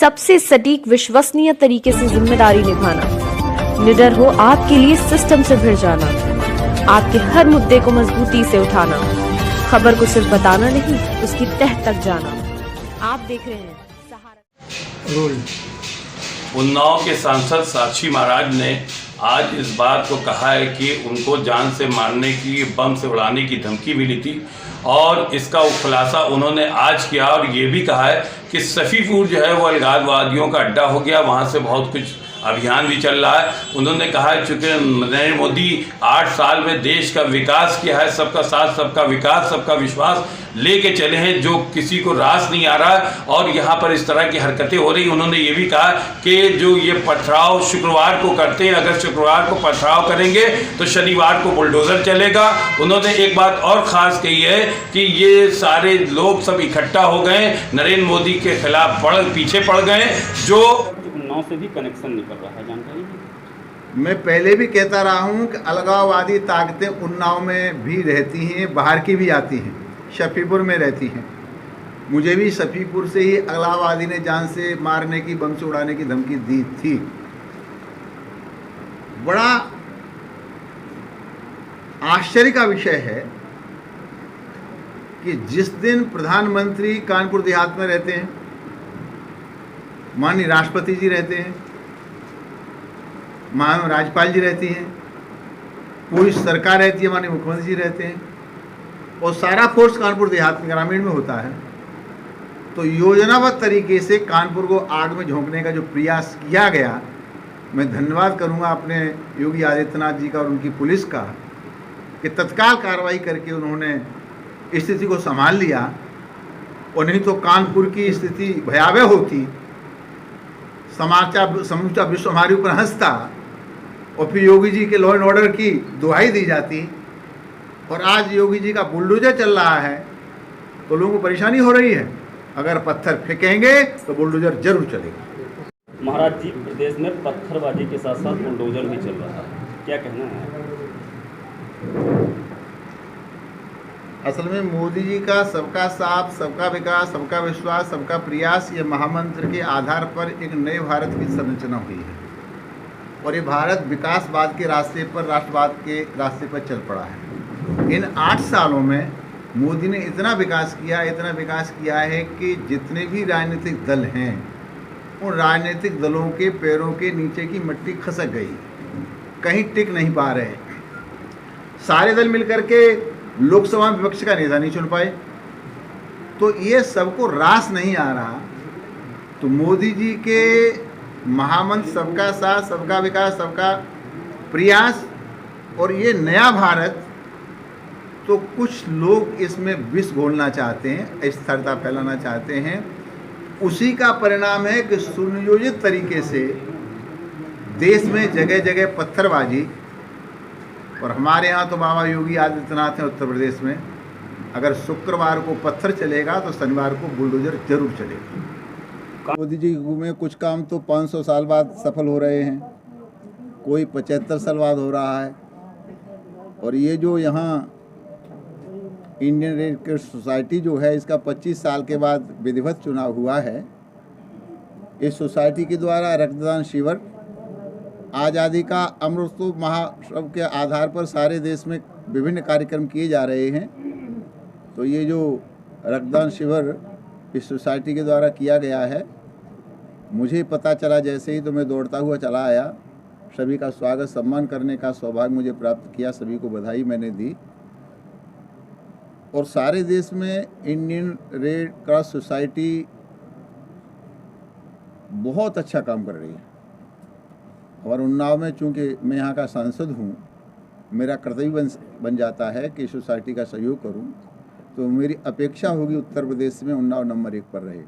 सबसे सटीक विश्वसनीय तरीके से जिम्मेदारी निभाना, निडर हो आपके लिए सिस्टम से भिड़ जाना, आपके हर मुद्दे को मजबूती से उठाना, खबर को सिर्फ बताना नहीं, उसकी तह तक जाना। आप देख रहे हैं सहारा रोल। उन्नाव के सांसद साक्षी महाराज ने आज इस बात को कहा है कि उनको जान से मारने की, बम से उड़ाने की धमकी मिली थी और इसका खुलासा उन्होंने आज किया और ये भी कहा है कि सफ़ीपुर जो है वो अलगाववादियों का अड्डा हो गया, वहाँ से बहुत कुछ अभियान भी चल रहा है। उन्होंने कहा है चूँकि नरेंद्र मोदी 8 साल में देश का विकास किया है, सबका साथ, सबका विकास, सबका विश्वास लेके चले हैं, जो किसी को रास नहीं आ रहा है और यहाँ पर इस तरह की हरकतें हो रही। उन्होंने ये भी कहा कि जो ये पथराव शुक्रवार को करते हैं, अगर शुक्रवार को पथराव करेंगे तो शनिवार को बुलडोज़र चलेगा। उन्होंने एक बात और ख़ास कही है कि ये सारे लोग सब इकट्ठा हो गए, नरेंद्र मोदी के खिलाफ पीछे पड़ गए, जो उन्नाव से भी कनेक्शन निकल रहा है। जानकारी मैं पहले भी कहता रहा हूँ कि अलगाववादी ताकतें उन्नाव में भी रहती हैं, बाहर की भी आती हैं, शफीपुर में रहती हैं। मुझे भी शफीपुर से ही अलगाववादी ने जान से मारने की, बम से उड़ाने की धमकी दी थी। बड़ा आश्चर्य का विषय है कि जिस दिन प्रधानमंत्री कानपुर देहात में रहते हैं, माननीय राष्ट्रपति जी रहते हैं, माननीय राज्यपाल जी रहती हैं, पूरी सरकार रहती है, माननीय मुख्यमंत्री जी रहते हैं और सारा फोर्स कानपुर देहात में, ग्रामीण में होता है, तो योजनाबद्ध तरीके से कानपुर को आग में झोंकने का जो प्रयास किया गया, मैं धन्यवाद करूंगा अपने योगी आदित्यनाथ जी का और उनकी पुलिस का कि तत्काल कार्रवाई करके उन्होंने स्थिति को संभाल लिया। और नहीं तो कानपुर की स्थिति भयावह होती, समूचा विश्व हमारे ऊपर हंसता और फिर योगी जी के लॉ एंड ऑर्डर की दुहाई दी जाती। और आज योगी जी का बुलडोजर चल रहा है तो लोगों को परेशानी हो रही है। अगर पत्थर फेंकेंगे तो बुलडोजर जरूर चलेगा। महाराज जी, प्रदेश में पत्थरबाजी के साथ साथ बुलडोजर भी चल रहा है, क्या कहना है? असल में मोदी जी का सबका साथ, सबका विकास, सबका विश्वास, सबका प्रयास, ये महामंत्र के आधार पर एक नए भारत की संरचना हुई है और ये भारत विकासवाद के रास्ते पर, राष्ट्रवाद के रास्ते पर चल पड़ा है। इन 8 सालों में मोदी ने इतना विकास किया है कि जितने भी राजनीतिक दल हैं, उन राजनीतिक दलों के पैरों के नीचे की मिट्टी खसक गई, कहीं टिक नहीं पा रहे। सारे दल मिलकर के लोकसभा में विपक्ष का नेता नहीं चुन पाए, तो ये सबको रास नहीं आ रहा। तो मोदी जी के महामंत्र सबका साथ, सबका विकास, सबका प्रयास और ये नया भारत, तो कुछ लोग इसमें विष घोलना चाहते हैं, अस्थिरता फैलाना चाहते हैं। उसी का परिणाम है कि सुनियोजित तरीके से देश में जगह जगह पत्थरबाजी। और हमारे यहाँ तो बाबा योगी आदित्यनाथ हैं उत्तर प्रदेश में, अगर शुक्रवार को पत्थर चलेगा तो शनिवार को बुलडोजर जरूर चलेगा। मोदी जी में कुछ काम तो 500 साल बाद सफल हो रहे हैं, कोई 75 साल बाद हो रहा है। और ये जो यहाँ इंडियन रेड क्रॉस सोसाइटी जो है, इसका 25 साल के बाद विधिवत चुनाव हुआ है। इस सोसाइटी के द्वारा रक्तदान शिविर, आज़ादी का अमृतोत्सव महोत्सव के आधार पर सारे देश में विभिन्न कार्यक्रम किए जा रहे हैं। तो ये जो रक्तदान शिविर इस सोसाइटी के द्वारा किया गया है, मुझे पता चला जैसे ही तो मैं दौड़ता हुआ चला आया। सभी का स्वागत सम्मान करने का सौभाग्य मुझे प्राप्त किया, सभी को बधाई मैंने दी। और सारे देश में इंडियन रेड क्रॉस सोसाइटी बहुत अच्छा काम कर रही है। और उन्नाव में चूँकि मैं यहाँ का सांसद हूँ, मेरा कर्तव्य बन जाता है कि सोसाइटी का सहयोग करूँ। तो मेरी अपेक्षा होगी उत्तर प्रदेश में उन्नाव नंबर 1 पर रहे।